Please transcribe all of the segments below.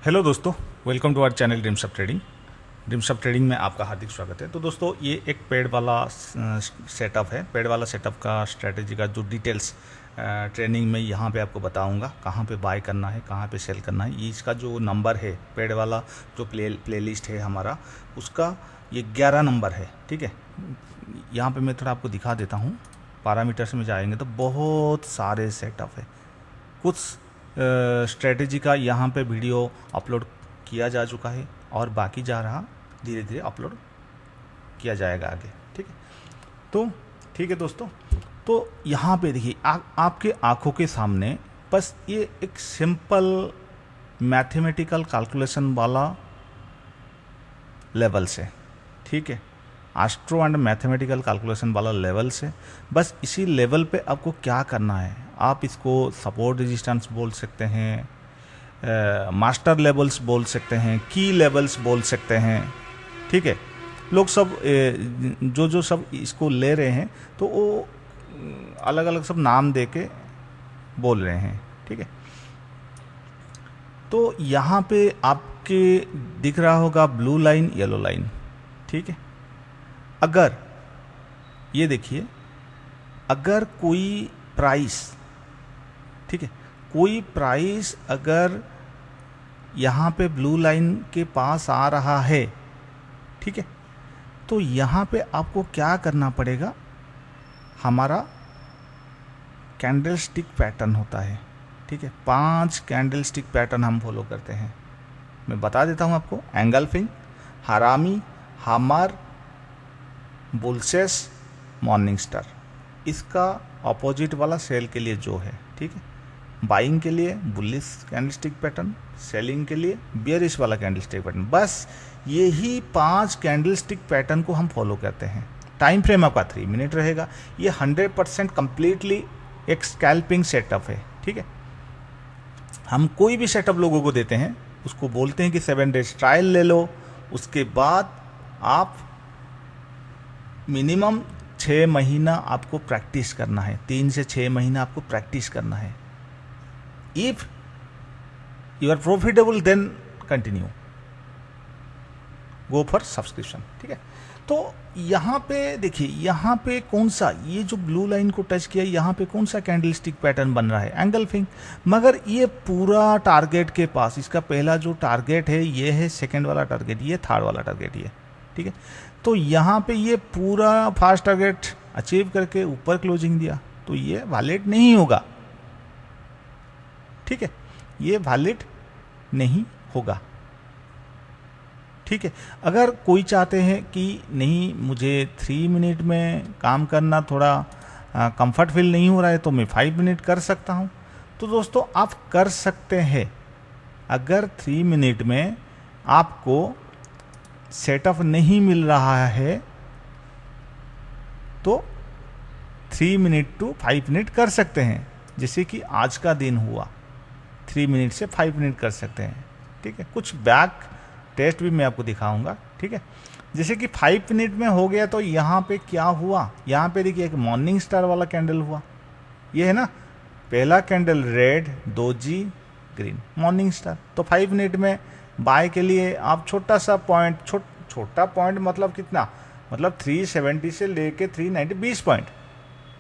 Hello दोस्तों, welcome to our channel Dreams of Trading. Dreams of Trading में आपका हार्दिक स्वागत है। तो दोस्तों, ये एक पेड वाला सेटअप है। पेड वाला सेटअप का स्ट्रेटेजी का जो डिटेल्स ट्रेनिंग में यहाँ पे आपको बताऊंगा, कहाँ पे बाय करना है, कहाँ पे सेल करना है। ये इसका जो नंबर है, पेड वाला जो प्लेलिस्ट है हमारा, उसका ये 11 नंबर है। ठीक है, यहाँ पे मैं थोड़ा आपको दिखा देता हूँ। पैरामीटर्स में जाएंगे तो बहुत सारे सेटअप है। कुछ स्ट्रेटेजी का यहाँ पे वीडियो अपलोड किया जा चुका है और बाकी जा रहा, धीरे धीरे अपलोड किया जाएगा आगे। ठीक है, तो ठीक है दोस्तों, तो यहाँ पे देखिए आपके आंखों के सामने बस ये एक सिंपल मैथमेटिकल कैलकुलेशन वाला लेवल से, ठीक है, एस्ट्रो एंड मैथमेटिकल कैलकुलेशन वाला लेवल से, बस इसी लेवल पे आपको क्या करना है। आप इसको सपोर्ट रेजिस्टेंस बोल सकते हैं, मास्टर लेवल्स बोल सकते हैं, की लेवल्स बोल सकते हैं। ठीक है, लोग सब जो सब इसको ले रहे हैं तो वो अलग अलग सब नाम दे के बोल रहे हैं। ठीक है, तो यहाँ पे आपके दिख रहा होगा ब्लू लाइन, येलो लाइन। ठीक है, अगर ये देखिए, अगर कोई प्राइस, ठीक है, कोई प्राइस अगर यहाँ पे ब्लू लाइन के पास आ रहा है, ठीक है, तो यहाँ पे आपको क्या करना पड़ेगा। हमारा कैंडल स्टिक पैटर्न होता है। ठीक है, 5 कैंडल स्टिक पैटर्न हम फॉलो करते हैं। मैं बता देता हूँ आपको। एंगल्फिंग, हरामी, हमर, बुलसेस, मॉर्निंग स्टार। इसका अपोजिट वाला सेल के लिए जो है, ठीक है, बाइंग के लिए बुलिश कैंडलस्टिक पैटर्न, सेलिंग के लिए बियरिश वाला कैंडलस्टिक पैटर्न। बस यही 5 कैंडलस्टिक पैटर्न को हम फॉलो करते हैं। टाइम फ्रेम आपका 3 मिनट रहेगा। ये 100% कंप्लीटली एक स्कैल्पिंग सेटअप है। ठीक है, हम कोई भी सेटअप लोगों को देते हैं, उसको बोलते हैं कि 7 डेज ट्रायल ले लो, उसके बाद आप मिनिमम 6 महीना आपको प्रैक्टिस करना है। 3 से 6 महीना आपको प्रैक्टिस करना है। If you are profitable then continue, go for subscription. ठीक है, तो यहाँ पे देखिए, यहाँ पे कौन सा, ये जो ब्लू लाइन को टच किया, यहाँ पे कौन सा कैंडलस्टिक पैटर्न बन रहा है, एंगल्फिंग। मगर ये पूरा टारगेट के पास, इसका पहला जो टारगेट है ये है, सेकंड वाला टारगेट ये, थर्ड वाला टारगेट ये। ठीक है, तो यहाँ पे ये पूरा फास्ट टारगेट अचीव करके ऊपर क्लोजिंग दिया, तो ये वैलिड नहीं होगा। ठीक है, ये वैलिड नहीं होगा। ठीक है, अगर कोई चाहते हैं कि नहीं, मुझे 3 मिनट में काम करना थोड़ा कंफर्ट फील नहीं हो रहा है, तो मैं 5 मिनट कर सकता हूं, तो दोस्तों आप कर सकते हैं। अगर 3 मिनट में आपको सेटअप नहीं मिल रहा है तो 3 मिनट टू 5 मिनट कर सकते हैं। जैसे कि आज का दिन हुआ, 3 मिनट से 5 मिनट कर सकते हैं। ठीक है, कुछ बैक टेस्ट भी मैं आपको दिखाऊंगा। ठीक है, जैसे कि 5 मिनट में हो गया, तो यहाँ पे क्या हुआ, यहाँ पे देखिए एक मॉर्निंग स्टार वाला कैंडल हुआ, ये है ना, पहला candle red, 2G green, morning star. तो 5 मिनट में बाय के लिए आप छोटा सा पॉइंट, छोटा पॉइंट मतलब कितना, मतलब 370 से लेके 390,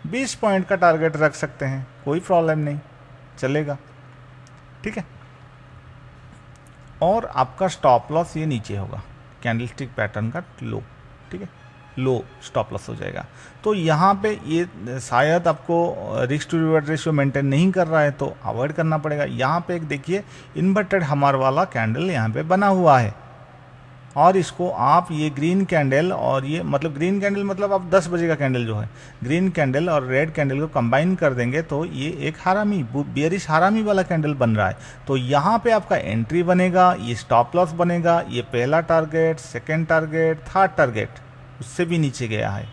20 पॉइंट का टारगेट रख सकते हैं, कोई प्रॉब्लम नहीं, चलेगा। ठीक है, और आपका स्टॉप लॉस ये नीचे होगा, कैंडलस्टिक पैटर्न का लो। ठीक है, लो स्टॉप लॉस हो जाएगा। तो यहाँ पे ये शायद आपको risk to reward ratio maintain नहीं कर रहा है, तो अवॉइड करना पड़ेगा। यहाँ पे एक देखिए इन्वर्टेड हमर वाला कैंडल यहाँ पे बना हुआ है, और इसको आप ये ग्रीन कैंडल और ये, मतलब ग्रीन कैंडल मतलब आप 10 बजे का कैंडल जो है, ग्रीन कैंडल और रेड कैंडल को कंबाइन कर देंगे तो ये एक हरामी, बियरिश हरामी वाला कैंडल बन रहा है। तो यहाँ पे आपका एंट्री बनेगा, ये स्टॉप लॉस बनेगा, ये पहला target, second target, third target उससे भी नीचे गया है।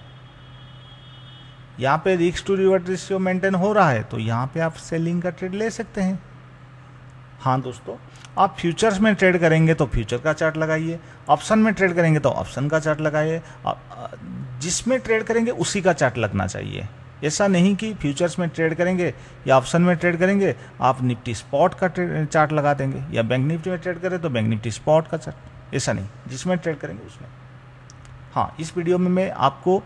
यहाँ पे risk to reward ratio maintain हो रहा है, तो यहाँ पे आप सेलिंग का ट्रेड ले सकते हैं। हाँ दोस्तों, आप फ्यूचर्स में ट्रेड करेंगे तो फ्यूचर का चार्ट लगाइए, ऑप्शन में ट्रेड करेंगे तो ऑप्शन का चार्ट लगाइए, जिसमें ट्रेड करेंगे उसी का चार्ट लगना चाहिए। ऐसा नहीं कि फ्यूचर्स में ट्रेड करेंगे या ऑप्शन में ट्रेड करेंगे आप निफ्टी स्पॉट का चार्ट लगा देंगे, या बैंक निफ्टी में ट्रेड करें तो बैंक निफ्टी स्पॉट का चार्ट, ऐसा नहीं, जिसमें ट्रेड करेंगे उसमें। हाँ, इस वीडियो में मैं आपको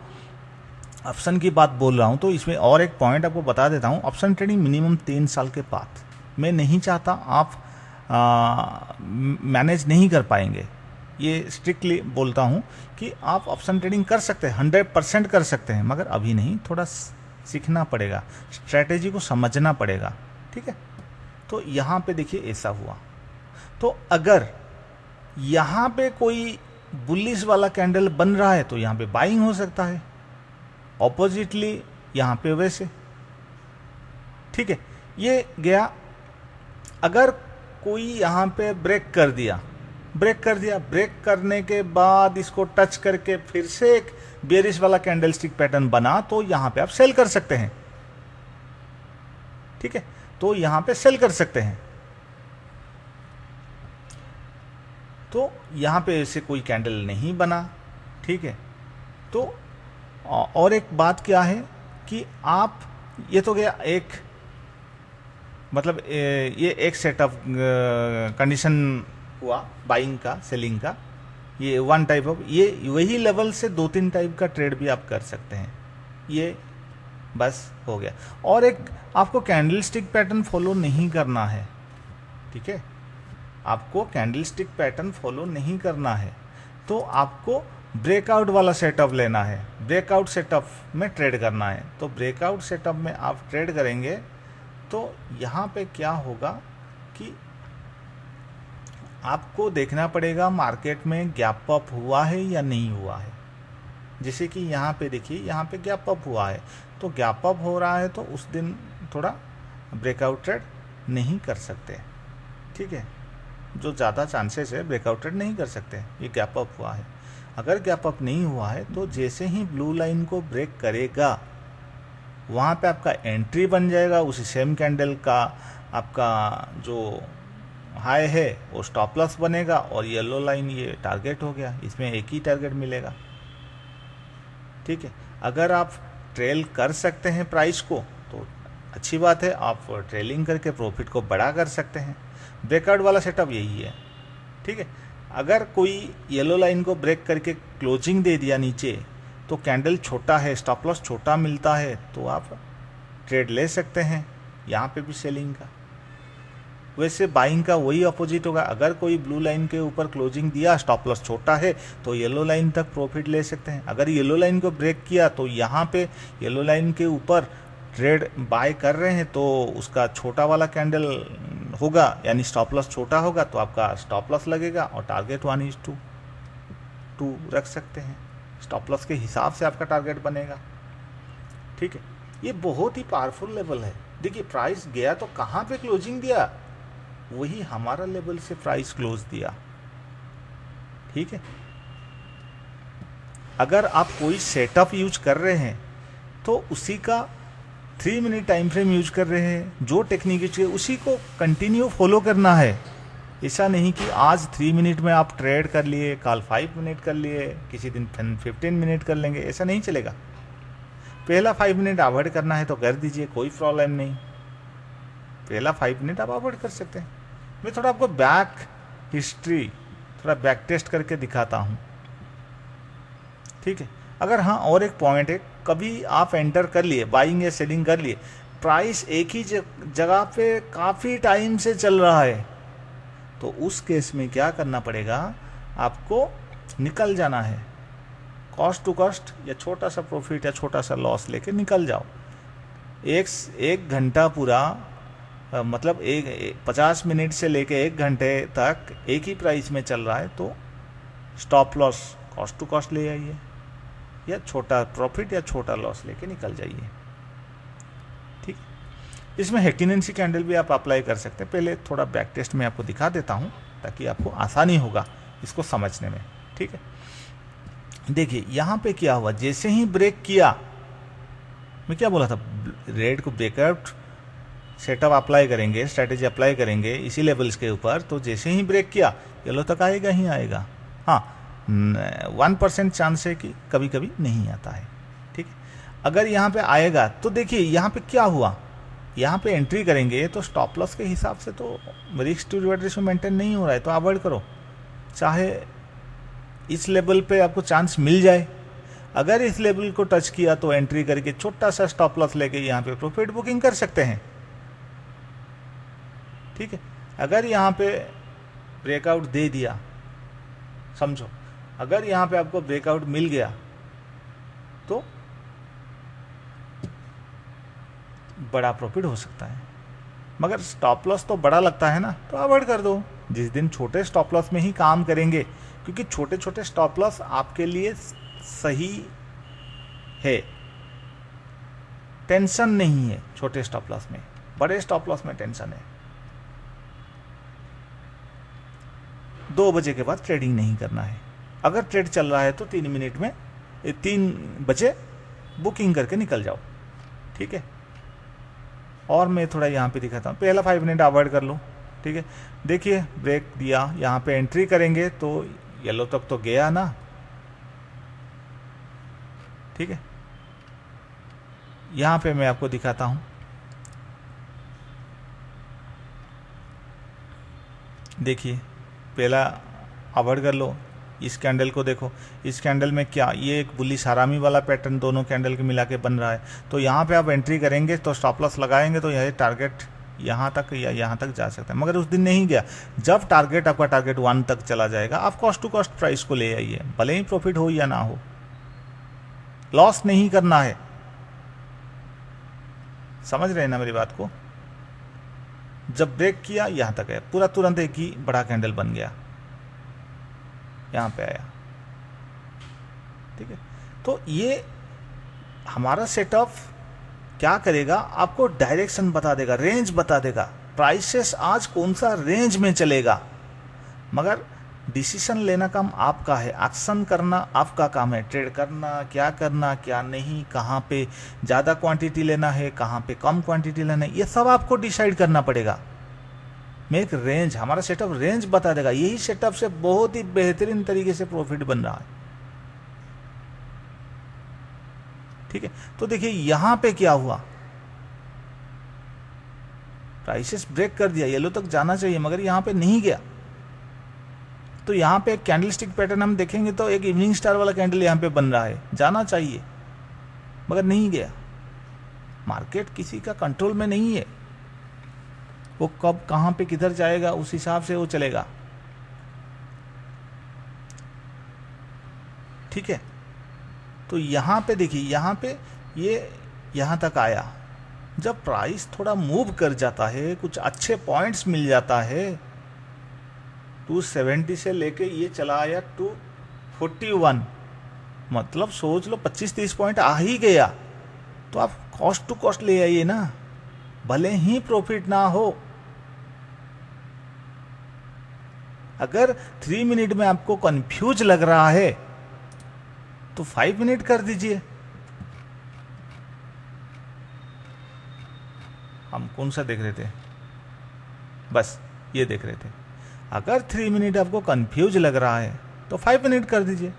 ऑप्शन की बात बोल रहा हूँ, तो इसमें और एक पॉइंट आपको बता देता हूँ। ऑप्शन ट्रेडिंग मिनिमम 3 साल के बाद, मैं नहीं चाहता आप मैनेज नहीं कर पाएंगे, ये स्ट्रिक्टली बोलता हूँ कि आप ऑप्शन ट्रेडिंग कर सकते हैं, 100% कर सकते हैं, मगर अभी नहीं, थोड़ा सीखना पड़ेगा, स्ट्रैटेजी को समझना पड़ेगा, ठीक है। तो यहाँ पे देखिए ऐसा हुआ, तो अगर यहाँ पे कोई बुलिश वाला कैंडल बन रहा है तो यहाँ पे बाइंग हो सकता है, ऑपोजिटली यहाँ पे वैसे, ठीक है। ये गया, अगर कोई यहाँ पे ब्रेक करने के बाद इसको टच करके फिर से एक बेरिश वाला कैंडलस्टिक पैटर्न बना, तो यहाँ पे आप सेल कर सकते हैं, ठीक है। तो यहाँ पे सेल कर सकते हैं। तो यहाँ पे ऐसे कोई कैंडल नहीं बना, ठीक है। तो और एक बात क्या है कि आप, ये तो गया एक, मतलब ये एक सेट ऑफ कंडीशन हुआ बाइंग का, सेलिंग का, ये वन टाइप ऑफ, ये वही लेवल से 2-3 टाइप का ट्रेड भी आप कर सकते हैं, ये बस हो गया। और एक आपको कैंडलस्टिक पैटर्न फॉलो नहीं करना है, ठीक है, आपको कैंडलस्टिक पैटर्न फॉलो नहीं करना है, तो आपको ब्रेकआउट वाला सेटअप लेना है, ब्रेकआउट सेटअप में ट्रेड करना है। तो ब्रेकआउट सेटअप में आप ट्रेड करेंगे तो यहाँ पे क्या होगा कि आपको देखना पड़ेगा मार्केट में गैप अप हुआ है या नहीं हुआ है। जैसे कि यहाँ पे देखिए, यहाँ पे गैप अप हुआ है, तो गैप अप हो रहा है तो उस दिन थोड़ा ब्रेकआउट ट्रेड नहीं कर सकते, ठीक है। जो ज़्यादा चांसेस है ब्रेकआउट ट्रेड नहीं कर सकते, ये गैप अप हुआ है। अगर गैप अप नहीं हुआ है तो जैसे ही ब्लू लाइन को ब्रेक करेगा वहाँ पे आपका एंट्री बन जाएगा, उसी सेम कैंडल का आपका जो हाई है वो स्टॉप लॉस बनेगा, और येलो लाइन ये टारगेट हो गया, इसमें एक ही टारगेट मिलेगा, ठीक है। अगर आप ट्रेल कर सकते हैं प्राइस को तो अच्छी बात है, आप ट्रेलिंग करके प्रॉफिट को बड़ा कर सकते हैं। ब्रेकआउट वाला सेटअप यही है, ठीक है। अगर कोई येलो लाइन को ब्रेक करके क्लोजिंग दे दिया नीचे, तो कैंडल छोटा है, स्टॉप लॉस छोटा मिलता है, तो आप ट्रेड ले सकते हैं, यहाँ पे भी सेलिंग का। वैसे बाइंग का वही अपोजिट होगा, अगर कोई ब्लू लाइन के ऊपर क्लोजिंग दिया, स्टॉप लॉस छोटा है, तो येलो लाइन तक प्रॉफिट ले सकते हैं। अगर येलो लाइन को ब्रेक किया तो यहाँ पे येलो लाइन के ऊपर ट्रेड बाय कर रहे हैं तो उसका छोटा वाला कैंडल होगा, यानी स्टॉप लॉस छोटा होगा, तो आपका स्टॉप लॉस लगेगा और टारगेट 1:2 रख सकते हैं। स्टॉप लॉस के हिसाब से आपका टारगेट बनेगा, ठीक है। ये बहुत ही पावरफुल लेवल है। देखिए प्राइस गया तो कहाँ पे क्लोजिंग दिया, वही हमारा लेवल से प्राइस क्लोज दिया, ठीक है। अगर आप कोई सेटअप यूज कर रहे हैं तो उसी का 3 मिनट टाइम फ्रेम यूज कर रहे हैं, जो टेक्निक यूज उसी को कंटिन्यू फॉलो करना है। ऐसा नहीं कि आज 3 मिनट में आप ट्रेड कर लिए, कल 5 मिनट कर लिए, किसी दिन 15 मिनट कर लेंगे, ऐसा नहीं चलेगा। पहला 5 मिनट अवॉइड करना है तो कर दीजिए, कोई प्रॉब्लम नहीं, पहला 5 मिनट आप अवॉइड कर सकते हैं। मैं थोड़ा आपको बैक हिस्ट्री, थोड़ा बैक टेस्ट करके दिखाता हूँ, ठीक है। अगर हाँ, और एक पॉइंट है, कभी आप एंटर कर लिए, बाइंग या सेलिंग कर लिए, प्राइस एक ही जगह पे काफ़ी टाइम से चल रहा है, तो उस केस में क्या करना पड़ेगा, आपको निकल जाना है, कॉस्ट टू कॉस्ट या छोटा सा प्रॉफिट या छोटा सा लॉस लेके निकल जाओ। एक घंटा पूरा, मतलब 50 मिनट से लेके 1 घंटे तक एक ही प्राइस में चल रहा है, तो stop loss cost to cost ले आइए, या छोटा प्रॉफिट या छोटा लॉस लेके निकल जाइए, ठीक। इसमें हेक्टिनेंसी कैंडल भी आप अप्लाई कर सकते हैं। पहले थोड़ा बैक टेस्ट में आपको दिखा देता हूँ ताकि आपको आसानी होगा इसको समझने में, ठीक है। देखिए यहाँ पे क्या हुआ, जैसे ही ब्रेक किया, मैं क्या बोला था, रेड को ब्रेकआउट सेटअप अप्लाई करेंगे, स्ट्रैटेजी अप्लाई करेंगे इसी लेवल्स के ऊपर, तो जैसे ही ब्रेक किया येलो तक आएगा ही आएगा। हाँ, 1% चांस है कि कभी कभी नहीं आता है, ठीक है। अगर यहाँ पे आएगा तो देखिए यहाँ पे क्या हुआ, यहाँ पे एंट्री करेंगे तो स्टॉप लॉस के हिसाब से तो risk to reward ratio maintain नहीं हो रहा है, तो अवॉइड करो। चाहे इस लेवल पे आपको चांस मिल जाए, अगर इस लेवल को टच किया तो एंट्री करके छोटा सा स्टॉप लॉस लेके यहाँ पे प्रॉफिट बुकिंग कर सकते हैं। ठीक है, अगर यहाँ पे ब्रेकआउट दे दिया, समझो अगर यहाँ पे आपको ब्रेकआउट मिल गया तो बड़ा प्रॉफिट हो सकता है, मगर स्टॉप लॉस तो बड़ा लगता है ना, तो अवॉइड कर दो। जिस दिन छोटे स्टॉप लॉस में ही काम करेंगे, क्योंकि छोटे छोटे स्टॉप लॉस आपके लिए सही है, टेंशन नहीं है छोटे स्टॉप लॉस में, बड़े स्टॉप लॉस में टेंशन है। 2 बजे के बाद ट्रेडिंग नहीं करना है। अगर ट्रेड चल रहा है तो 3 मिनट में 3 बजे बुकिंग करके निकल जाओ। ठीक है, और मैं थोड़ा यहाँ पे दिखाता हूँ। पहला 5 मिनट अवॉइड कर लो। ठीक है, देखिए ब्रेक दिया, यहाँ पे एंट्री करेंगे तो येलो तक तो गया ना। ठीक है, यहाँ पे मैं आपको दिखाता हूँ। देखिए पहला अवॉइड कर लो। इस कैंडल को देखो, इस कैंडल में क्या, ये एक बुलिश हरामी वाला पैटर्न दोनों कैंडल के मिला के बन रहा है। तो यहाँ पे आप एंट्री करेंगे तो स्टॉप लॉस लगाएंगे तो यह टारगेट यहाँ तक या यहाँ तक जा सकता है, मगर उस दिन नहीं गया। जब टारगेट आपका टारगेट 1 तक चला जाएगा, आप कॉस्ट टू कॉस्ट प्राइस को ले आइए, भले ही प्रॉफिट हो या ना हो, लॉस नहीं करना है। समझ रहे हैं ना मेरी बात को। जब ब्रेक किया यहाँ तक है, पूरा तुरंत एक ही बड़ा कैंडल बन गया, यहाँ पे आया। ठीक है, तो ये हमारा सेटअप क्या करेगा, आपको डायरेक्शन बता देगा, रेंज बता देगा, प्राइसेस आज कौन सा रेंज में चलेगा, मगर डिसीजन लेना काम आपका है, एक्शन करना आपका काम है। ट्रेड करना क्या नहीं, कहाँ पे ज़्यादा क्वांटिटी लेना है, कहाँ पे कम क्वांटिटी लेना है, ये सब आपको डिसाइड करना पड़ेगा। मैं एक रेंज, हमारा सेटअप रेंज बता देगा। यही सेटअप से बहुत ही बेहतरीन तरीके से प्रॉफिट बन रहा है। ठीक है, तो देखिए यहां पे क्या हुआ, प्राइसेस ब्रेक कर दिया, येलो तक जाना चाहिए मगर यहां पे नहीं गया। तो यहां पे एक कैंडलस्टिक पैटर्न हम देखेंगे तो एक इवनिंग स्टार वाला कैंडल यहां पे बन रहा है, जाना चाहिए मगर नहीं गया। मार्केट किसी का कंट्रोल में नहीं है, वो कब कहां पे किधर जाएगा उस हिसाब से वो चलेगा। ठीक है, तो यहां पे देखिए, यहां पे ये यहां तक आया। जब प्राइस थोड़ा मूव कर जाता है, कुछ अच्छे पॉइंट्स मिल जाता है, 270 से लेके ये चला आया 241, मतलब सोच लो 25-30 पॉइंट आ ही गया, तो आप कॉस्ट टू कॉस्ट ले आइए ना, भले ही प्रॉफिट ना हो। अगर 3 मिनट में आपको कंफ्यूज लग रहा है तो 5 मिनट कर दीजिए। हम कौन सा देख रहे थे, बस ये देख रहे थे। अगर 3 मिनट आपको कंफ्यूज लग रहा है तो 5 मिनट कर दीजिए।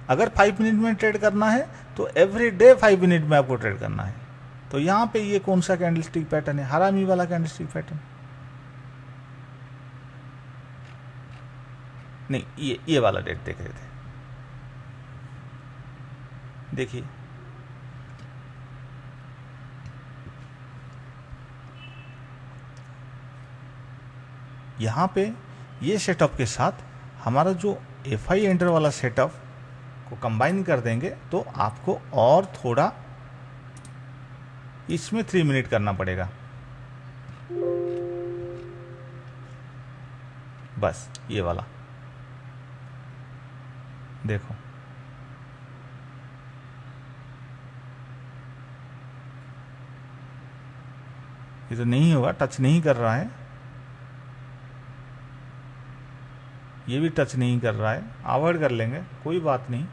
अगर 5 मिनट में ट्रेड करना है तो एवरी डे 5 मिनट में आपको ट्रेड करना है। तो यहां पे ये कौन सा कैंडलस्टिक पैटर्न है, हरामी वाला कैंडलस्टिक पैटर्न नहीं, ये वाला डेट देख रहे थे। देखिए यहां पे ये सेटअप के साथ हमारा जो FI एंटर वाला सेटअप को कंबाइन कर देंगे तो आपको और थोड़ा इसमें 3 मिनट करना पड़ेगा। बस ये वाला देखो, ये तो नहीं होगा, टच नहीं कर रहा है, ये भी टच नहीं कर रहा है, अवॉइड कर लेंगे, कोई बात नहीं।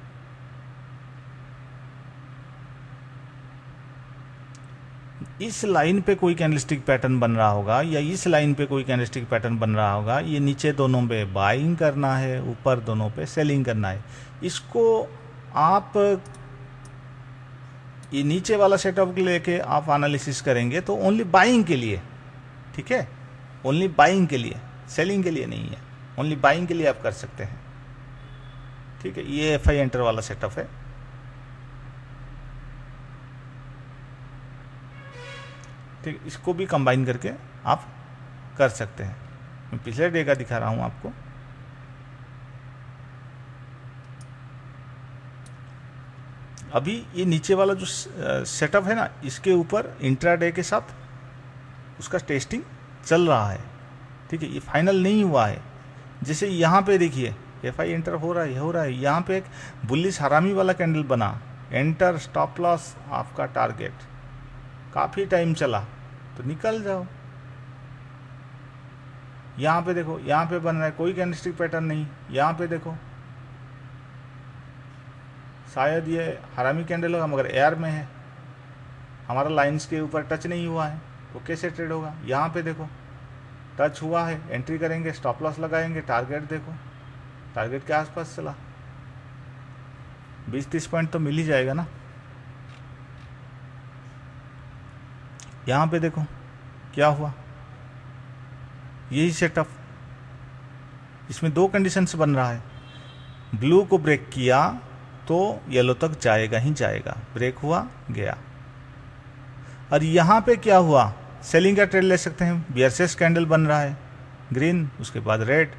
इस लाइन पे कोई कैंडलस्टिक पैटर्न बन रहा होगा या इस लाइन पे कोई कैंडलस्टिक पैटर्न बन रहा होगा, ये नीचे दोनों पे बाइंग करना है, ऊपर दोनों पे सेलिंग करना है। इसको आप ये नीचे वाला सेटअप लेके आप एनालिसिस करेंगे तो ओनली बाइंग के लिए, ठीक है, ओनली बाइंग के लिए, सेलिंग के लिए नहीं है, ओनली बाइंग के लिए आप कर सकते हैं, ठीक है। ये एफ आई एंटर वाला सेटअप है। ठीक, इसको भी कंबाइन करके आप कर सकते हैं। मैं पिछले डे का दिखा रहा हूं आपको। अभी ये नीचे वाला जो सेटअप है ना, इसके ऊपर इंट्राडे के साथ उसका टेस्टिंग चल रहा है, ठीक है। ये फाइनल नहीं हुआ है। जैसे यहाँ पे देखिए एफ आई एंटर हो रहा है, यहाँ पे एक बुलिश हरामी वाला कैंडल बना, एंटर स्टॉप लॉस आपका टारगेट, काफ़ी टाइम चला तो निकल जाओ। यहाँ पे देखो, यहाँ पे बन रहा है, कोई कैंडलस्टिक पैटर्न नहीं। यहाँ पे देखो, शायद ये हरामी कैंडल होगा मगर एयर में है, हमारा लाइंस के ऊपर टच नहीं हुआ है, तो कैसे ट्रेड होगा। यहाँ पे देखो टच हुआ है, एंट्री करेंगे, स्टॉप लॉस लगाएंगे, टारगेट देखो, टारगेट के आसपास चला, 20-30 पॉइंट तो मिल ही जाएगा ना। यहाँ पे देखो क्या हुआ, यही सेटअप, इसमें दो कंडीशंस बन रहा है। ब्लू को ब्रेक किया तो येलो तक जाएगा ही जाएगा, ब्रेक हुआ गया। और यहाँ पे क्या हुआ, सेलिंग का ट्रेड ले सकते हैं। बियरसेस कैंडल बन रहा है, ग्रीन, उसके बाद रेड।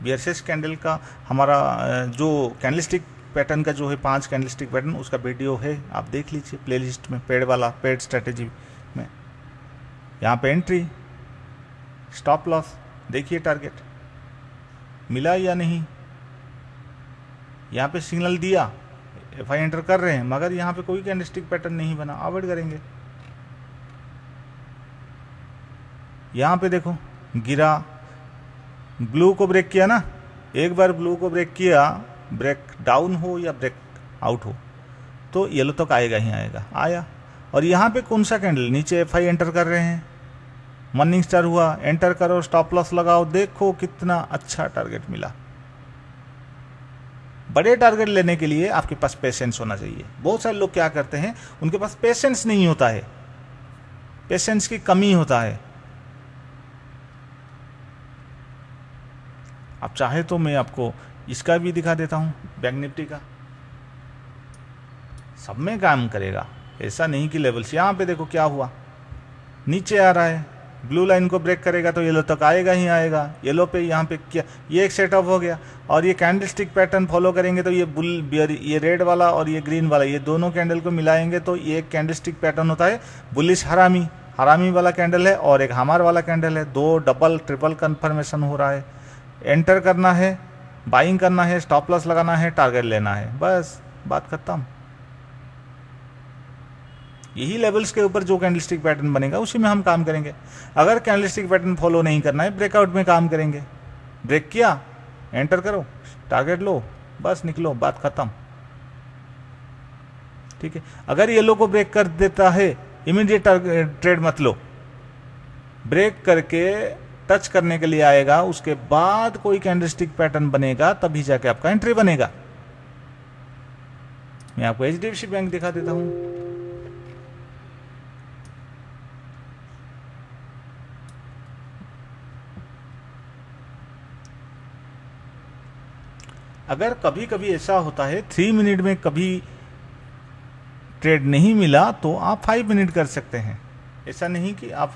बियरसेस कैंडल का हमारा जो कैंडलस्टिक पैटर्न का जो है 5 कैंडलस्टिक पैटर्न, उसका वीडियो है, आप देख लीजिए प्लेलिस्ट में, पेड वाला, पेड स्ट्रेटेजी में। यहाँ पे एंट्री, स्टॉप लॉस, देखिए टारगेट मिला या नहीं। यहाँ पे सिग्नल दिया, एफ आई एंटर कर रहे हैं, मगर यहाँ पे कोई कैंडलस्टिक पैटर्न नहीं बना, अवॉइड करेंगे। यहाँ पे देखो गिरा, ब्लू को ब्रेक किया ना, एक बार ब्लू को ब्रेक किया, ब्रेक डाउन हो या ब्रेक आउट हो तो येलो तक आएगा ही आएगा, आया। और यहाँ पे कौन सा कैंडल, नीचे एफ आई एंटर कर रहे हैं, मॉर्निंग स्टार हुआ, एंटर करो, स्टॉप लॉस लगाओ, देखो कितना अच्छा टारगेट मिला। बड़े टारगेट लेने के लिए आपके पास पेशेंस होना चाहिए। बहुत सारे लोग क्या करते हैं, उनके पास पेशेंस नहीं होता है, पेशेंस की कमी होता है। आप चाहे तो मैं आपको इसका भी दिखा देता हूं, बैंक निफ्टी का, सब में काम करेगा, ऐसा नहीं कि लेवल्स। यहां पे देखो क्या हुआ, नीचे आ रहा है, ब्लू लाइन को ब्रेक करेगा तो येलो तक आएगा ही आएगा। येलो पे यहाँ पे क्या, ये एक सेटअप हो गया। और ये कैंडलस्टिक पैटर्न फॉलो करेंगे तो ये रेड वाला और ये ग्रीन वाला, ये दोनों कैंडल को मिलाएंगे तो ये एक कैंडलस्टिक पैटर्न होता है बुलिश हरामी वाला कैंडल है, और एक हमार वाला कैंडल है। दो डबल ट्रिपल कन्फर्मेशन हो रहा है। एंटर करना है, बाइंग करना है, स्टॉप लॉस लगाना है, टारगेट लेना है, बस बात खत्म। यही लेवल्स के ऊपर जो कैंडलस्टिक पैटर्न बनेगा उसी में हम काम करेंगे। अगर कैंडलस्टिक पैटर्न फॉलो नहीं करना है, ब्रेकआउट में काम करेंगे। ब्रेक किया, एंटर करो, टारगेट लो, बस निकलो, बात खत्म, ठीक है। अगर येलो को ब्रेक कर देता है, इमीडिएट ट्रेड मत लो, ब्रेक करके टच करने के लिए आएगा, उसके बाद कोई कैंडलस्टिक पैटर्न बनेगा, तभी जाके आपका एंट्री बनेगा। मैं आपको एचडीएफसी बैंक दिखा देता हूं। अगर कभी कभी ऐसा होता है 3 मिनट में कभी ट्रेड नहीं मिला तो आप 5 मिनट कर सकते हैं। ऐसा नहीं कि आप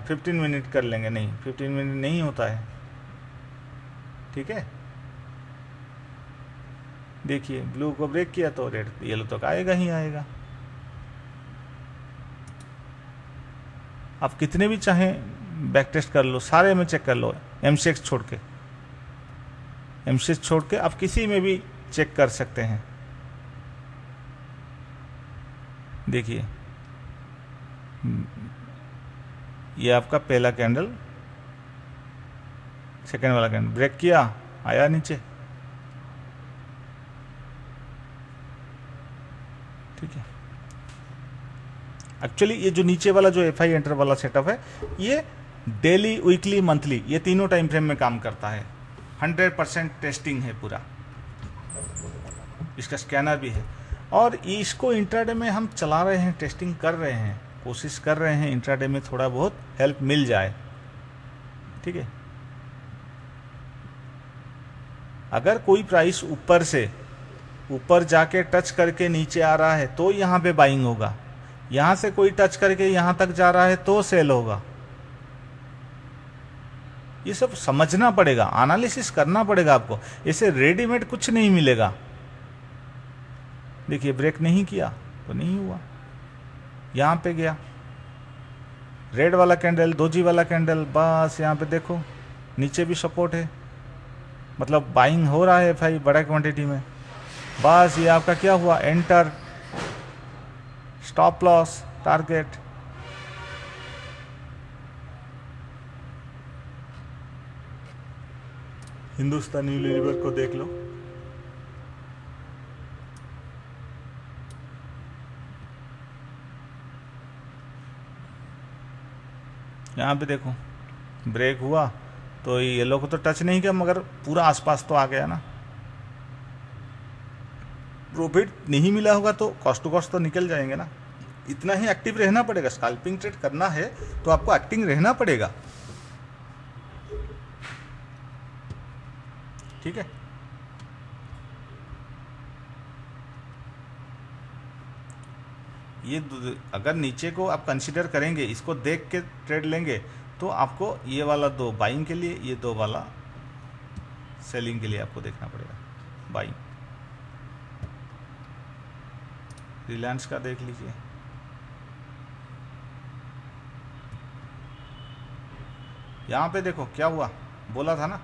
15 मिनट कर लेंगे, नहीं, 15 मिनट नहीं होता है, ठीक है। देखिए ब्लू को ब्रेक किया तो रेड येलो तक आएगा ही आएगा। आप कितने भी चाहें बैक टेस्ट कर लो, सारे में चेक कर लो, एमसीएक्स छोड़ के, एमसीएक्स छोड़ के आप किसी में भी चेक कर सकते हैं। देखिए ये आपका पहला कैंडल, सेकेंड वाला कैंडल ब्रेक किया, आया नीचे, ठीक है। एक्चुअली ये जो नीचे वाला जो एफ आई एंटर वाला सेटअप है, ये डेली, वीकली, मंथली, ये तीनों टाइम फ्रेम में काम करता है। 100% टेस्टिंग है पूरा, इसका स्कैनर भी है। और इसको इंट्राडे में हम चला रहे हैं, टेस्टिंग कर रहे हैं, कोशिश कर रहे हैं इंट्राडे में थोड़ा बहुत हेल्प मिल जाए। ठीक है, अगर कोई प्राइस ऊपर से ऊपर जाके टच करके नीचे आ रहा है तो यहाँ पे बाइंग होगा, यहाँ से कोई टच करके यहाँ तक जा रहा है तो सेल होगा। ये सब समझना पड़ेगा, एनालिसिस करना पड़ेगा आपको, इसे रेडीमेड कुछ नहीं मिलेगा। देखिए ब्रेक नहीं किया तो नहीं हुआ, यहाँ पे गया रेड वाला कैंडल, दोजी वाला कैंडल, बस यहाँ पे देखो नीचे भी सपोर्ट है, मतलब बाइंग हो रहा है भाई बड़ा क्वांटिटी में। बस ये आपका क्या हुआ, enter, stop loss, target. Hindustan Unilever को देख लो, यहाँ पे देखो ब्रेक हुआ तो येलो को तो टच नहीं किया मगर पूरा आसपास तो आ गया ना। प्रॉफिट नहीं मिला होगा तो कॉस्ट टू कॉस्ट तो निकल जाएंगे ना। इतना ही एक्टिव रहना पड़ेगा, स्कैल्पिंग ट्रेड करना है तो आपको एक्टिंग रहना पड़ेगा। ठीक है, ये अगर नीचे को आप कंसीडर करेंगे, इसको देख के ट्रेड लेंगे तो आपको ये वाला दो बाइंग के लिए, ये दो वाला सेलिंग के लिए आपको देखना पड़ेगा। बाइंग रिलायंस का देख लीजिए, यहाँ पे देखो क्या हुआ, बोला था ना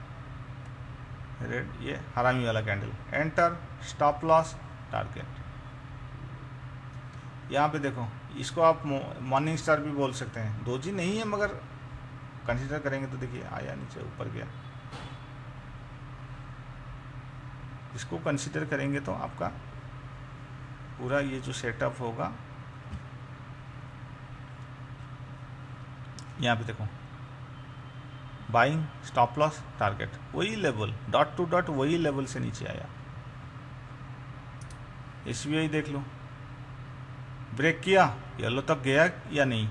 रेड, ये हरामी वाला candle, enter, stop loss, target. यहाँ पे देखो, इसको आप मॉर्निंग स्टार भी बोल सकते हैं, दोजी नहीं है मगर कंसीडर करेंगे तो देखिए आया नीचे ऊपर गया। इसको कंसीडर करेंगे तो आपका पूरा ये जो सेटअप होगा, यहाँ पे देखो बाइंग, स्टॉप लॉस, टारगेट, वही लेवल डॉट टू डॉट वही लेवल से नीचे आया। एसबीआई देख लो, ब्रेक किया, येलो तक गया या नहीं,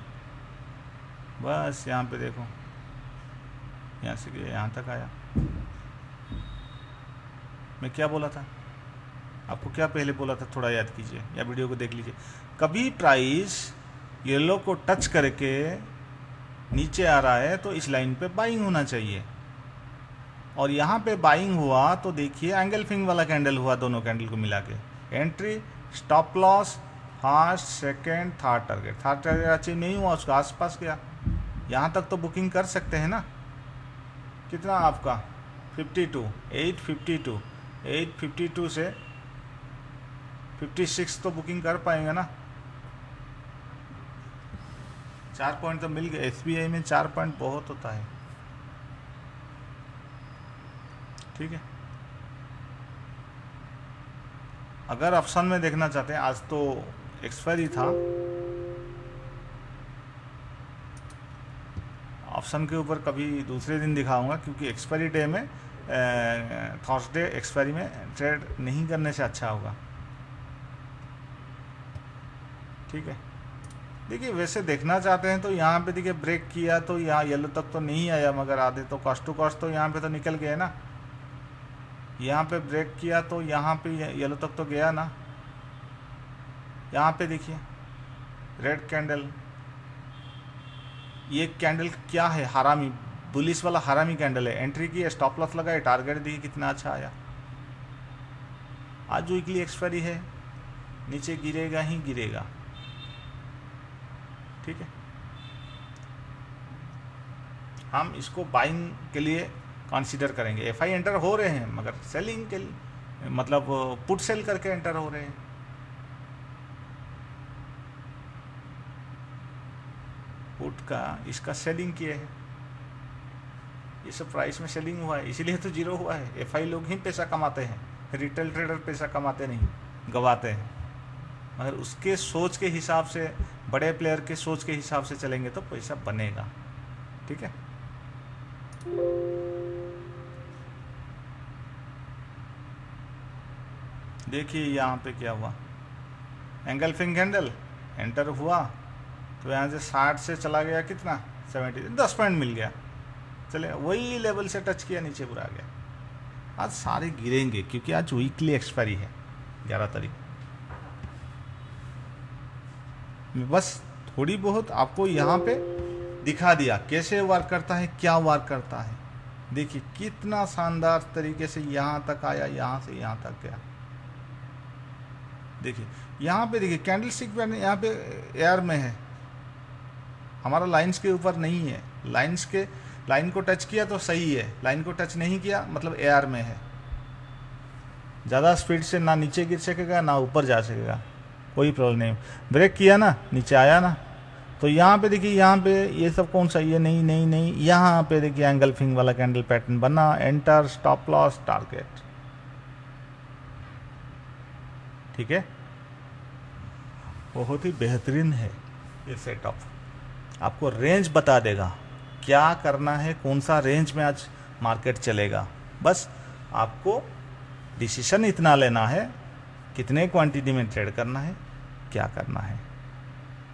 बस यहाँ पे देखो यहाँ से गया यहाँ तक आया। मैं क्या बोला था आपको, क्या पहले बोला था, थोड़ा याद कीजिए या वीडियो को देख लीजिए। कभी प्राइस येलो को टच करके नीचे आ रहा है तो इस लाइन पे बाइंग होना चाहिए, और यहाँ पे बाइंग हुआ तो देखिए एंगल्फिंग वाला कैंडल हुआ, दोनों कैंडल को मिला के entry, stop loss, first, second, third target. Third target achieve नहीं हुआ, उसका आसपास गया, यहाँ तक तो बुकिंग कर सकते हैं ना। कितना आपका 52, 852, 852 से 56 तो बुकिंग कर पाएंगे ना। 4 पॉइंट तो मिल गए, एसबीआई में 4 पॉइंट बहुत होता है। ठीक है, अगर ऑप्शन में देखना चाहते हैं, आज तो एक्सपायरी था, ऑप्शन के ऊपर कभी दूसरे दिन दिखाऊंगा, क्योंकि एक्सपायरी डे में थर्सडे एक्सपायरी में ट्रेड नहीं करने से अच्छा होगा। ठीक है, देखिए वैसे देखना चाहते हैं तो यहाँ पे देखिए ब्रेक किया तो यहाँ येलो तक तो नहीं आया, मगर आधे तो कॉस्ट टू कॉस्ट तो यहाँ पे तो निकल गए ना। यहाँ पे ब्रेक किया तो यहाँ पे येलो तक तो गया ना। यहाँ पे देखिए रेड कैंडल, ये कैंडल क्या है, हरामी, बुलिश वाला हरामी कैंडल है। एंट्री की, स्टॉप लॉस लगाए, टारगेट देखिए कितना अच्छा आया। आज वीकली एक्सपायरी है, नीचे गिरेगा ही गिरेगा। ठीक है, हम इसको बाइंग के लिए कंसीडर करेंगे। एफआई एंटर हो रहे हैं मगर सेलिंग के लिए, मतलब पुट सेल करके एंटर हो रहे हैं। पुट का इसका सेलिंग किए है, ये सब प्राइस में सेलिंग हुआ है, इसीलिए तो जीरो हुआ है। एफआई लोग ही पैसा कमाते हैं, रिटेल ट्रेडर पैसा कमाते नहीं, गवाते हैं। मगर उसके सोच के हिसाब से, बड़े प्लेयर के सोच के हिसाब से चलेंगे तो पैसा बनेगा। ठीक है, देखिए यहाँ पे क्या हुआ, एंगल्फिंग कैंडल एंटर हुआ तो यहाँ से 60 से चला गया कितना 70, 10 पॉइंट मिल गया, चले वही लेवल से टच किया, नीचे पूरा आ गया। आज सारे गिरेंगे क्योंकि आज वीकली एक्सपायरी है 11 तारीख। बस थोड़ी बहुत आपको यहाँ पे दिखा दिया कैसे वार करता है, क्या वार करता है। देखिए कितना शानदार तरीके से यहाँ तक आया, यहाँ से यहाँ तक गया। देखिए यहाँ पे, देखिए कैंडल स्टिक पे यहाँ पे एयर में है, हमारा लाइंस के ऊपर नहीं है। लाइन को टच किया तो सही है, लाइन को टच नहीं किया मतलब एयर में है। ज़्यादा स्पीड से ना नीचे गिर सकेगा ना ऊपर जा सकेगा, कोई प्रॉब्लम नहीं। ब्रेक किया ना, नीचे आया ना, तो यहाँ पे देखिए, यहाँ पे ये सब कौन सा, ये नहीं, यहाँ पे देखिए एंगल्फिंग वाला कैंडल पैटर्न बना, एंटर, स्टॉप लॉस, टारगेट। ठीक है, बहुत ही बेहतरीन है ये सेटअप। आपको रेंज बता देगा क्या करना है, कौन सा रेंज में आज मार्केट चलेगा। बस आपको डिसीजन इतना लेना है कितने क्वांटिटी में ट्रेड करना है, क्या करना है,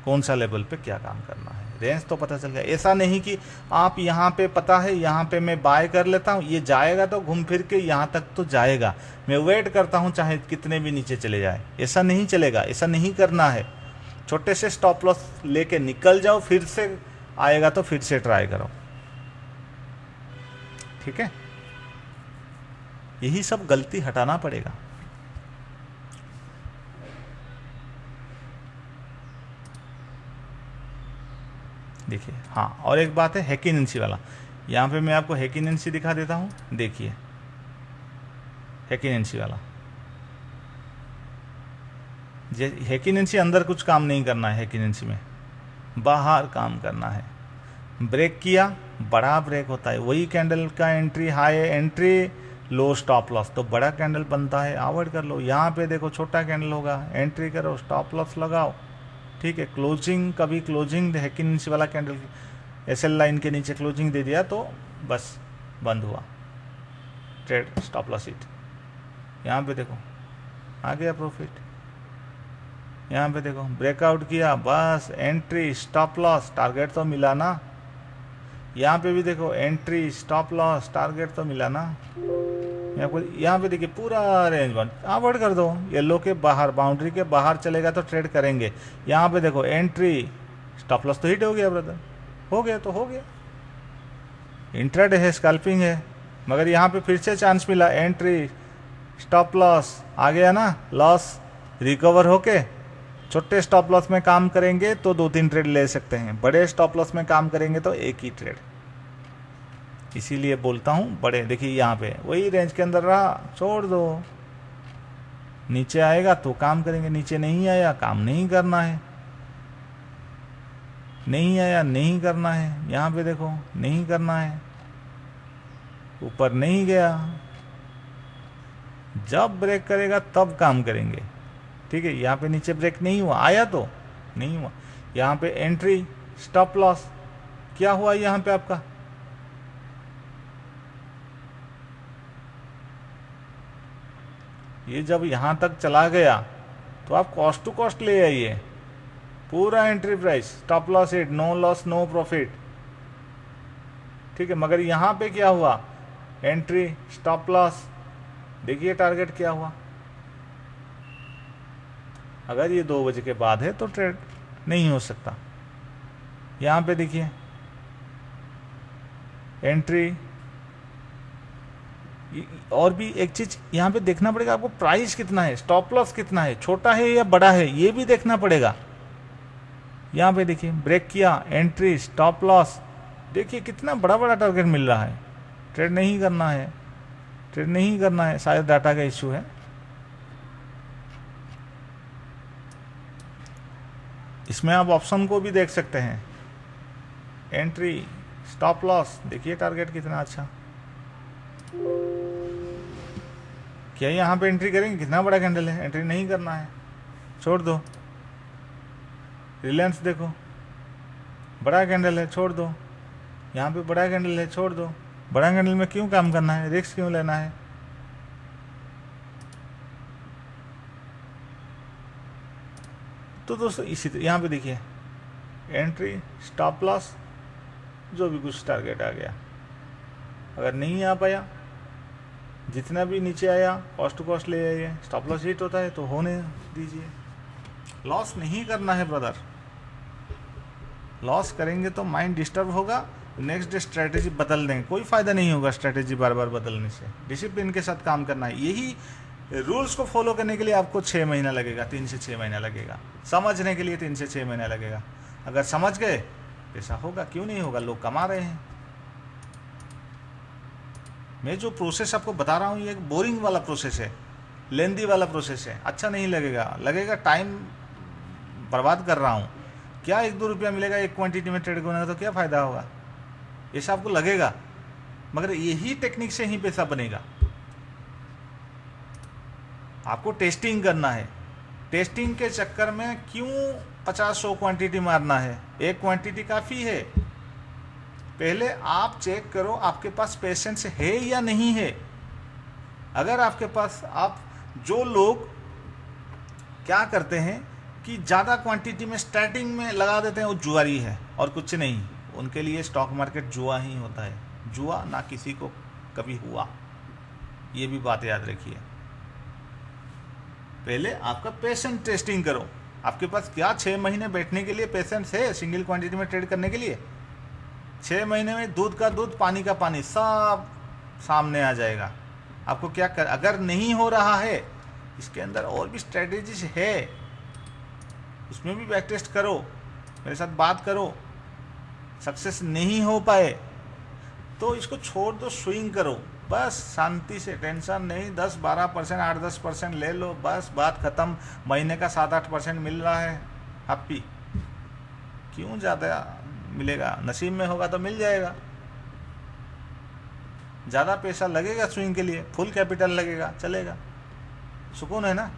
कौन सा लेवल पे क्या काम करना है। रेंज तो पता चल गया। ऐसा नहीं कि आप यहाँ पे पता है यहाँ पे मैं बाय कर लेता हूँ, ये जाएगा तो घूम फिर के यहाँ तक तो जाएगा, मैं वेट करता हूँ चाहे कितने भी नीचे चले जाए। ऐसा नहीं चलेगा, ऐसा नहीं करना है। छोटे से स्टॉप लॉस लेके निकल जाओ, फिर से आएगा तो फिर से ट्राई करो। ठीक है, यही सब गलती हटाना पड़ेगा। देखिए हाँ, और एक बात है हैकिनेंसी वाला, यहाँ पे मैं आपको हैकिनेंसी दिखा देता हूँ। देखिए हैकिनेंसी वाला, हैकिनेंसी अंदर कुछ काम नहीं करना है, हैकिनेंसी में बाहर काम करना है। ब्रेक किया, बड़ा ब्रेक होता है, वही कैंडल का एंट्री हाई, एंट्री लो, स्टॉप लॉस, तो बड़ा कैंडल बनता है, अवॉइड कर लो। यहाँ पे देखो छोटा कैंडल होगा, एंट्री करो, स्टॉप लॉस लगाओ। ठीक है, क्लोजिंग, कभी क्लोजिंग हैकिनेंसी वाला कैंडल एसएल लाइन के नीचे क्लोजिंग दे दिया तो बस बंद हुआ ट्रेड, स्टॉप लॉस हिट। यहाँ पे देखो आ गया प्रॉफिट, यहाँ पे देखो ब्रेकआउट किया, बस एंट्री, स्टॉप लॉस, टारगेट तो मिला ना। यहाँ पे भी देखो एंट्री, स्टॉप लॉस, टारगेट तो मिला ना। यहाँ पे देखिए पूरा रेंज बंद, अवॉइड कर दो। येलो के बाहर, बाउंड्री के बाहर चलेगा तो ट्रेड करेंगे। यहाँ पे देखो एंट्री, स्टॉप लॉस तो हिट हो गया ब्रदर, हो गया तो हो गया। इंट्राडे है, स्कैल्पिंग है, मगर यहाँ पे फिर से चांस मिला, एंट्री, स्टॉप लॉस, आ गया ना लॉस, रिकवर होके छोटे स्टॉप लॉस में काम करेंगे तो 2-3 ट्रेड ले सकते हैं, बड़े स्टॉप लॉस में काम करेंगे तो एक ही ट्रेड। इसीलिए बोलता हूँ बड़े। देखिए यहाँ पे वही रेंज के अंदर रहा, छोड़ दो, नीचे आएगा तो काम करेंगे, नीचे नहीं आया काम नहीं करना है, नहीं आया नहीं करना है। यहाँ पे देखो नहीं करना है, ऊपर नहीं गया, जब ब्रेक करेगा तब काम करेंगे। ठीक है, यहाँ पे नीचे ब्रेक नहीं हुआ, आया तो नहीं हुआ। यहाँ पे एंट्री, स्टॉप लॉस, क्या हुआ यहाँ पे आपका, ये जब यहाँ तक चला गया तो आप कॉस्ट टू कॉस्ट ले आइए, पूरा entry price, stop loss hit, no loss no profit. ठीक है, मगर यहाँ पे क्या हुआ, एंट्री, स्टॉप लॉस, देखिए टारगेट क्या हुआ। अगर ये 2 बजे के बाद है तो ट्रेड नहीं हो सकता। यहाँ पे देखिए एंट्री, और भी एक चीज यहाँ पे देखना पड़ेगा आपको, प्राइस कितना है, स्टॉप लॉस कितना है, छोटा है या बड़ा है, ये भी देखना पड़ेगा। यहाँ पे देखिए ब्रेक किया, एंट्री, स्टॉप लॉस, देखिए कितना बड़ा बड़ा टारगेट मिल रहा है। ट्रेड नहीं करना है, ट्रेड नहीं करना है, शायद डाटा का इश्यू है। इसमें आप ऑप्शन को भी देख सकते हैं, एंट्री, स्टॉप लॉस, देखिए टारगेट कितना अच्छा। क्या यहाँ पे एंट्री करेंगे, कितना बड़ा कैंडल है, एंट्री नहीं करना है, छोड़ दो। रिलायंस देखो बड़ा कैंडल है, छोड़ दो। यहाँ पे बड़ा कैंडल है, छोड़ दो। बड़ा कैंडल में क्यों काम करना है, रिस्क क्यों लेना है। तो दोस्तों इसी तरह यहाँ पे देखिए एंट्री, स्टॉप लॉस, जो भी कुछ टारगेट आ गया। अगर नहीं आ पाया, जितना भी नीचे आया कॉस्ट टू कॉस्ट ले आइए, स्टॉप लॉस हिट होता है तो होने दीजिए। लॉस नहीं करना है ब्रदर, लॉस करेंगे तो माइंड डिस्टर्ब होगा, नेक्स्ट डे स्ट्रेटेजी बदल देंगे, कोई फायदा नहीं होगा स्ट्रेटेजी बार बार बदलने से। डिसिप्लिन के साथ काम करना है। यही रूल्स को फॉलो करने के लिए आपको 6 महीना लगेगा, 3 से 6 महीना लगेगा। समझने के लिए 3 से 6 महीना लगेगा। अगर समझ गए पैसा होगा, क्यों नहीं होगा, लोग कमा रहे हैं। मैं जो प्रोसेस आपको बता रहा हूँ ये एक बोरिंग वाला प्रोसेस है, लेंदी वाला प्रोसेस है, अच्छा नहीं लगेगा टाइम बर्बाद कर रहा हूँ। क्या 1-2 रुपया मिलेगा एक क्वांटिटी में ट्रेड करने का, तो क्या फ़ायदा होगा, ऐसा आपको लगेगा। मगर यही टेक्निक से ही पैसा बनेगा। आपको टेस्टिंग करना है। टेस्टिंग के चक्कर में क्यों 50-100 क्वांटिटी मारना है, एक क्वांटिटी काफ़ी है। पहले आप चेक करो आपके पास पेशेंस है या नहीं है। अगर आपके पास, आप जो लोग क्या करते हैं कि ज़्यादा क्वांटिटी में स्टार्टिंग में लगा देते हैं, वो जुआरी है और कुछ नहीं। उनके लिए स्टॉक मार्केट जुआ ही होता है, जुआ ना किसी को कभी हुआ, ये भी बात याद रखिए। पहले आपका पेशेंट टेस्टिंग करो। आपके पास क्या 6 महीने बैठने के लिए पेशेंस है सिंगल क्वांटिटी में ट्रेड करने के लिए? 6 महीने में दूध का दूध, पानी का पानी सब सामने आ जाएगा। आपको क्या कर, अगर नहीं हो रहा है, इसके अंदर और भी स्ट्रेटेजीज है, उसमें भी बैक टेस्ट करो, मेरे साथ बात करो। सक्सेस नहीं हो पाए तो इसको छोड़ दो, स्विंग करो बस, शांति से, टेंशन नहीं। 10-12%, 8-10% ले लो, बस बात खत्म। महीने का 7-8% मिल रहा है, हैप्पी। क्यों ज़्यादा मिलेगा, नसीब में होगा तो मिल जाएगा। ज़्यादा पैसा लगेगा स्विंग के लिए, फुल कैपिटल लगेगा, चलेगा, सुकून है ना।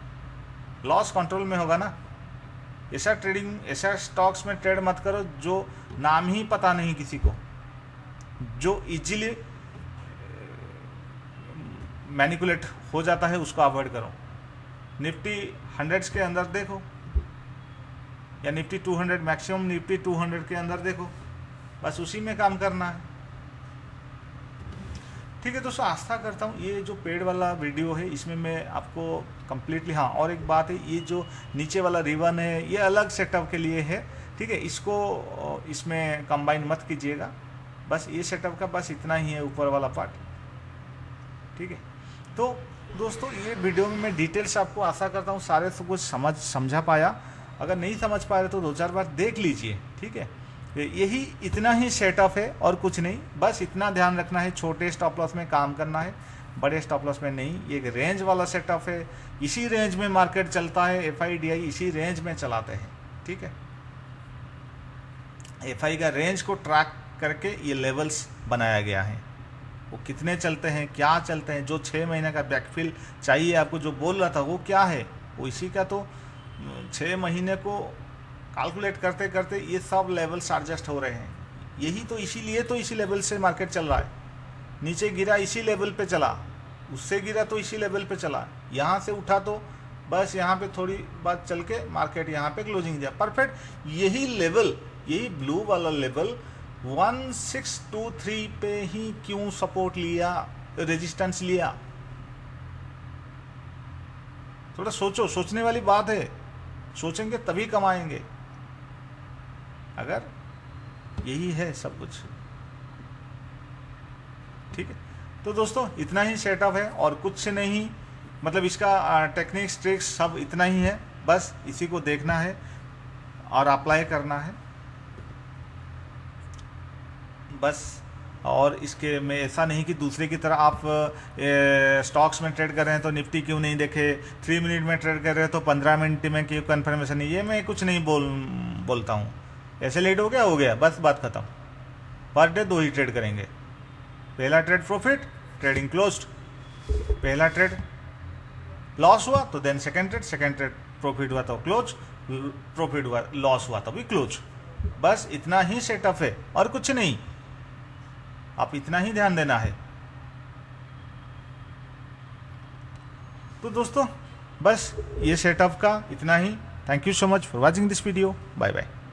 लॉस कंट्रोल में होगा ना। ऐसा ट्रेडिंग, ऐसा स्टॉक्स में ट्रेड मत करो जो नाम ही पता नहीं किसी को, जो इजीली मैनिपुलेट हो जाता है, उसको अवॉइड करो। निफ्टी 100s के अंदर देखो, या निफ्टी 200, मैक्सिमम निफ्टी 200 के अंदर देखो, बस उसी में काम करना है। ठीक है दोस्तों, आस्था करता हूँ ये जो पेड वाला वीडियो है इसमें मैं आपको कंप्लीटली, हाँ और एक बात है, ये जो नीचे वाला रिबन है ये अलग सेटअप के लिए है। ठीक है, इसको इसमें कंबाइन मत कीजिएगा। बस ये सेटअप का बस इतना ही है, ऊपर वाला पार्ट। ठीक है, तो दोस्तों ये वीडियो में मैं डिटेल्स आपको आशा करता हूँ सारे सब कुछ समझा पाया। अगर नहीं समझ पा रहे तो 2-4 बार देख लीजिए। ठीक है, यही इतना ही सेटअप है और कुछ नहीं। बस इतना ध्यान रखना है, छोटे स्टॉप लॉस में काम करना है, बड़े स्टॉप लॉस में नहीं। ये एक रेंज वाला सेटअप है, इसी रेंज में मार्केट चलता है। FI/DI इसी रेंज में चलाते हैं। ठीक है, FI का रेंज को ट्रैक करके ये लेवल्स बनाया गया है, वो कितने चलते हैं, क्या चलते हैं। जो 6 महीने का बैकफिल चाहिए आपको, जो बोल रहा था वो क्या है, वो इसी का। तो 6 महीने को कैलकुलेट करते करते ये सब लेवल्स एडजस्ट हो रहे हैं। यही तो, इसीलिए तो इसी लेवल से मार्केट चल रहा है। नीचे गिरा इसी लेवल पे चला, उससे गिरा तो इसी लेवल पे चला, यहाँ से उठा तो बस यहाँ पे थोड़ी बात चल के मार्केट यहाँ पे क्लोजिंग दिया, परफेक्ट। यही लेवल, यही ब्लू वाला लेवल 1623 पे ही क्यों सपोर्ट लिया, रेजिस्टेंस लिया? थोड़ा सोचो, सोचने वाली बात है। सोचेंगे तभी कमाएंगे। अगर यही है सब कुछ। ठीक है, तो दोस्तों इतना ही सेटअप है और कुछ नहीं। मतलब इसका टेक्निक्स, ट्रिक्स सब इतना ही है। बस इसी को देखना है और अप्लाई करना है बस। और इसके में ऐसा नहीं कि दूसरे की तरह आप स्टॉक्स में ट्रेड कर रहे हैं तो निफ्टी क्यों नहीं देखे, 3 मिनट में ट्रेड कर रहे हैं तो 15 मिनट में क्यों कन्फर्मेशन नहीं। ये मैं कुछ नहीं बोलता हूँ। ऐसे लेट हो गया, बस बात खत्म। पर डे 2 ही ट्रेड करेंगे। पहला ट्रेड प्रॉफिट, ट्रेडिंग क्लोज्ड। पहला ट्रेड लॉस हुआ तो देन सेकेंड ट्रेड प्रॉफिट हुआ तो क्लोज, प्रॉफिट हुआ, लॉस हुआ तो भी क्लोज। बस इतना ही सेटअप है और कुछ नहीं। आप इतना ही ध्यान देना है। तो दोस्तों बस ये सेटअप का इतना ही। Thank you so much for watching this video. Bye bye.